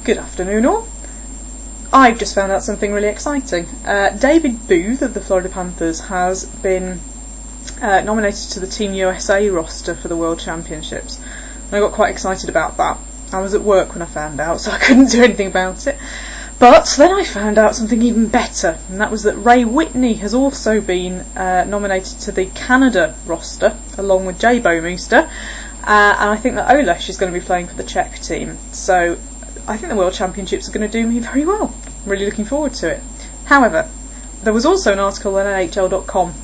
Good afternoon all. I've just found out something really exciting. David Booth of the Florida Panthers has been nominated to the Team USA roster for the World Championships. And I got quite excited about that. I was at work when I found out, so I couldn't do anything about it. But then I found out something even better, and that was that Ray Whitney has also been nominated to the Canada roster, along with Jay Bouwmeester, and I think that Olesh is going to be playing for the Czech team. So I think the World Championships are going to do me very well. I'm really looking forward to it. However, there was also an article on NHL.com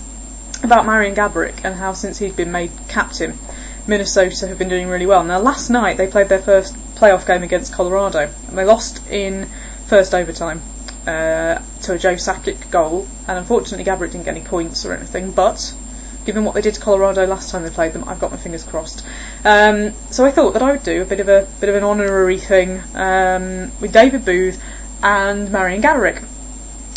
about Marian Gaborik and how since he's been made captain, Minnesota have been doing really well. Now last night they played their first playoff game against Colorado and they lost in first overtime to a Joe Sakic goal, and unfortunately Gaborik didn't get any points or anything, but given what they did to Colorado last time they played them, I've got my fingers crossed. So I thought that I would do a bit of an honorary thing with David Booth and Marian Gaborik.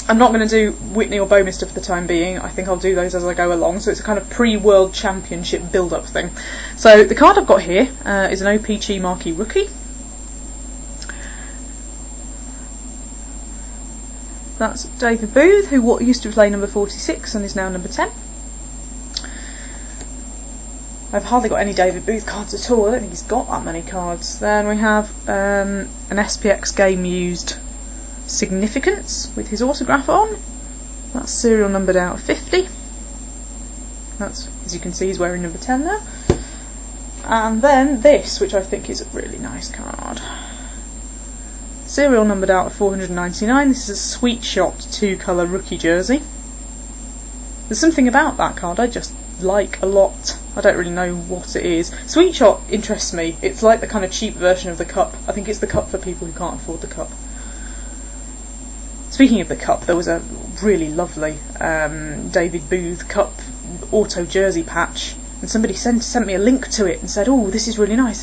I'm not going to do Whitney or Bouwmeester for the time being. I think I'll do those as I go along, so it's a kind of pre-World Championship build-up thing. So the card I've got here is an OPG marquee rookie. That's David Booth, who used to play number 46 and is now number 10. I've hardly got any David Booth cards at all. I don't think he's got that many cards. Then we have an SPX game used Significance with his autograph on. That's serial numbered out of 50. That's, as you can see, he's wearing number 10 there. And then this, which I think is a really nice card. Serial numbered out of 499. This is a Sweet Shot 2-colour rookie jersey. There's something about that card I just like a lot. I don't really know what it is. Sweet Shot interests me. It's like the kind of cheap version of the cup. I think it's the cup for people who can't afford the cup. Speaking of the cup, there was a really lovely David Booth cup auto jersey patch, and somebody sent me a link to it and said, "Oh, this is really nice,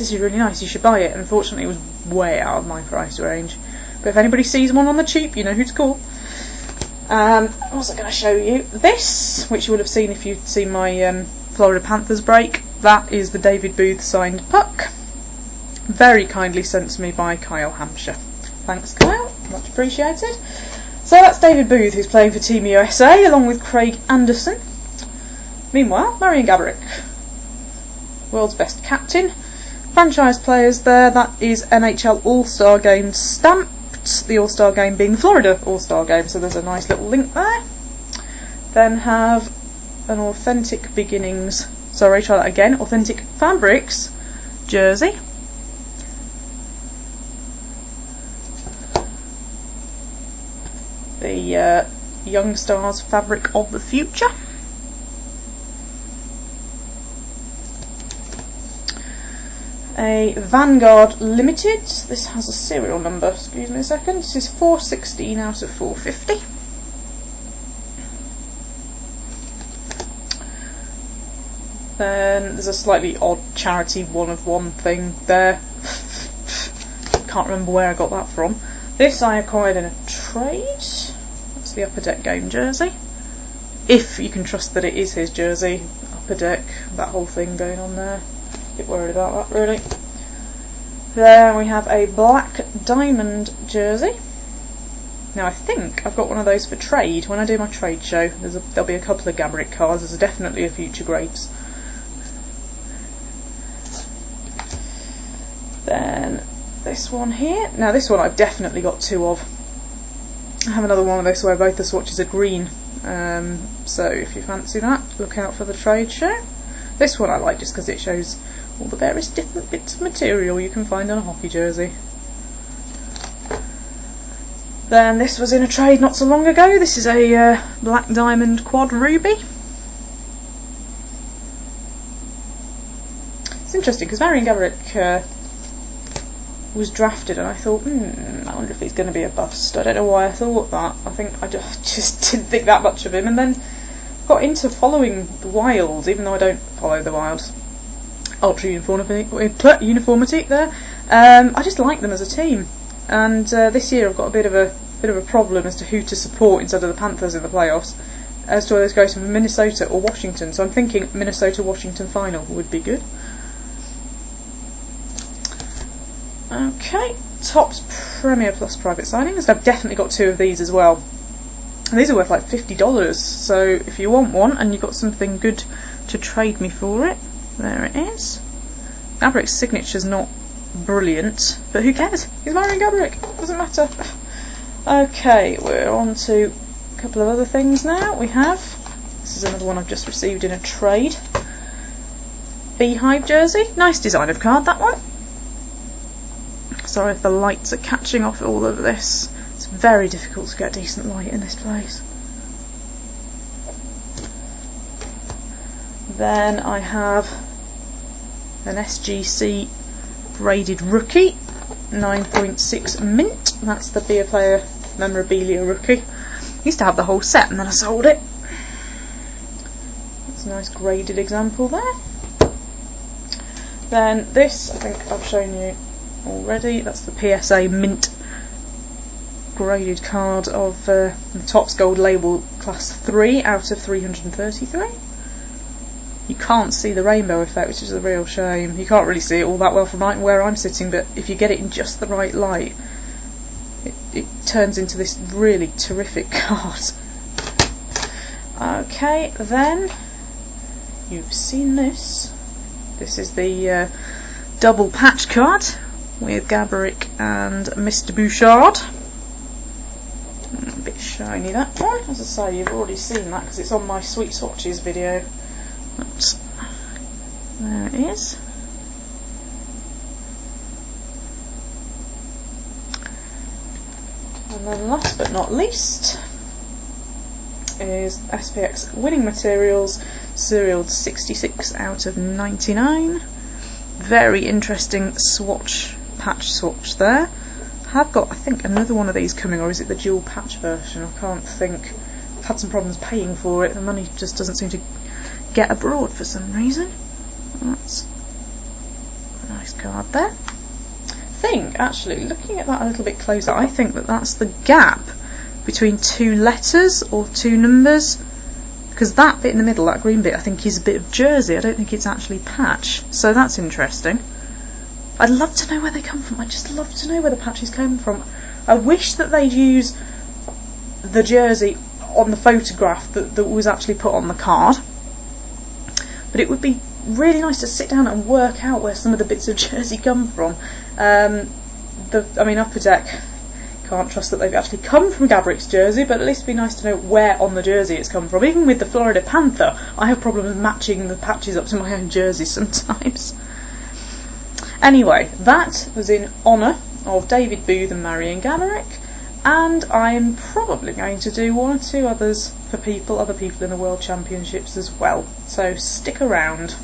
you should buy it." And unfortunately it was way out of my price range. But if anybody sees one on the cheap, you know who to call. I'm also going to show you this, which you would have seen if you'd seen my Florida Panthers break. That is the David Booth signed puck, very kindly sent to me by Kyle Hampshire. Thanks, Kyle, much appreciated. So that's David Booth, who's playing for Team USA along with Craig Anderson. Meanwhile, Marian Gaborik, world's best captain. Franchise players there, that is NHL All-Star Game stamped, the All-Star Game being the Florida All-Star Game, so there's a nice little link there. Then have an Authentic Fabrics jersey. The Young Stars Fabric of the Future. A Vanguard Limited. This has a serial number, excuse me a second. This is 416 out of 450. Then there's a slightly odd charity one-of-one thing there. Can't remember where I got that from. This I acquired in a trade. That's the Upper Deck game jersey. If you can trust that it is his jersey. Upper Deck, that whole thing going on there. A bit worried about that, really. There we have a Black Diamond jersey. Now I think I've got one of those for trade. When I do my trade show, there'll be a couple of Gaborik cards. There's definitely a Future Greats. Then this one here. Now this one I've definitely got two of. I have another one of this where both the swatches are green. So if you fancy that, look out for the trade show. This one I like just because it shows all the various different bits of material you can find on a hockey jersey. Then this was in a trade not so long ago. This is a Black Diamond Quad Ruby. It's interesting because Marian Gaborik was drafted and I thought, I wonder if he's going to be a bust. I don't know why I thought that. I think I just didn't think that much of him, and then got into following the Wild, even though I don't follow the Wild. Ultra uniformity there. I just like them as a team, and this year I've got a bit of a problem as to who to support instead of the Panthers in the playoffs, as to whether it goes from Minnesota or Washington. So I'm thinking Minnesota-Washington final would be good. Okay, Topps Premier Plus private signings. I've definitely got 2 of these as well. And these are worth like $50, so if you want one and you've got something good to trade me for it, there it is. Gaborik's signature's not brilliant, but who cares? He's Marian Gaborik, doesn't matter. Okay, we're on to a couple of other things now. This is another one I've just received in a trade. Beehive jersey, nice design of card, that one. Sorry if the lights are catching off all of this. It's very difficult to get decent light in this place. Then I have an SGC graded rookie, 9.6 mint. That's the Beer Player Memorabilia rookie. I used to have the whole set and then I sold it. That's a nice graded example there. Then this, I think I've shown you already, that's the PSA mint graded card of the Topps Gold Label Class 3 out of 333. You can't see the rainbow effect, which is a real shame. You can't really see it all that well from where I'm sitting, but if you get it in just the right light, it turns into this really terrific card. Okay, then you've seen this. This is the double patch card with Gaborik and Mr. Bouchard. A bit shiny, that one. As I say, you've already seen that because it's on my Sweet Swatches video. Oops. There it is. And then last but not least is SPX Winning Materials, serialed 66 out of 99. Very interesting patch swatch there. Have got, I think, another one of these coming, or is it the dual patch version? I can't think. I've had some problems paying for it. The money just doesn't seem to get abroad for some reason. That's a nice card there. Actually, looking at that a little bit closer, I think that's the gap between 2 letters or 2 numbers, because that bit in the middle, that green bit, I think is a bit of jersey. I don't think it's actually patch, so that's interesting. I'd love to know where they come from. I'd just love to know where the patches came from. I wish that they'd use the jersey on the photograph that was actually put on the card, but it would be really nice to sit down and work out where some of the bits of jersey come from. Upper Deck can't trust that they've actually come from Gaborik's jersey, but at least it'd be nice to know where on the jersey it's come from. Even with the Florida Panther, I have problems matching the patches up to my own jersey sometimes. Anyway, that was in honour of David Booth and Marian Gaborik, and I'm probably going to do 1 or 2 others for other people in the World Championships as well, so stick around.